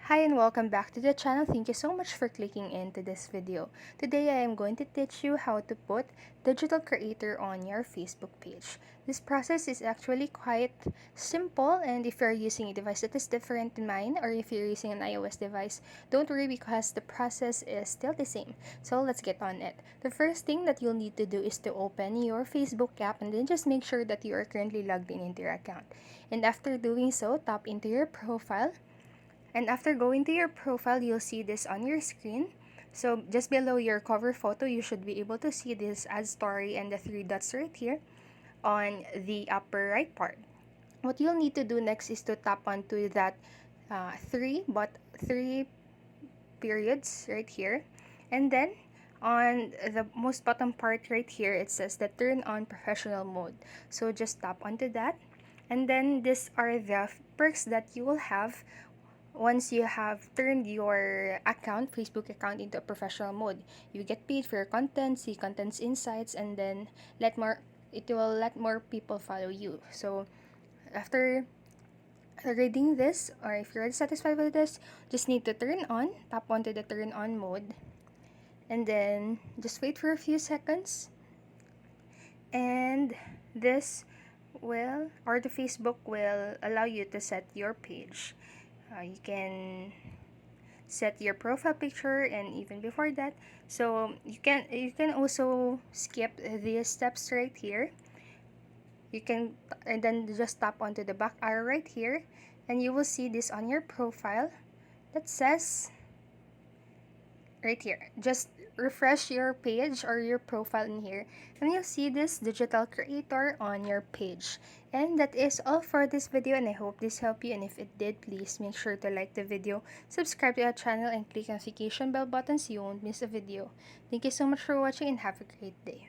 Hi and welcome back to the channel. Thank you so much for clicking into this video. Today I am going to teach you how to put digital creator on your Facebook page. This process is actually quite simple, and if you're using a device that is different than mine, or if you're using an iOS device, don't worry because the process is still the same. So let's get on it. The first thing that you'll need to do is to open your Facebook app and then just make sure that you are currently logged in into your account. And after doing so, tap into your profile. And after going to your profile, you'll see this on your screen. So just below your cover photo, you should be able to see this add story and the three dots right here on the upper right part. What you'll need to do next is to tap onto that three periods right here. And then on the most bottom part right here, it says the turn on professional mode. So just tap onto that. And then these are the perks that you will have once you have turned your Facebook account into a professional mode. You get paid for your content, see content's insights, and then it will let more people follow you. So after reading this, or if you're satisfied with this, just need to tap onto the turn on mode, and then just wait for a few seconds, and this the Facebook will allow you to set your page. You can set your profile picture and even before that, so you can also skip these steps right here. You can and then just tap onto the back arrow right here, and you will see this on your profile that says right here, just refresh your page or your profile in here, and you'll see this digital creator on your page. And that is all for this video, and I hope this helped you, and if it did, please make sure to like the video, subscribe to our channel, and click the notification bell button so you won't miss a video. Thank you so much for watching and have a great day.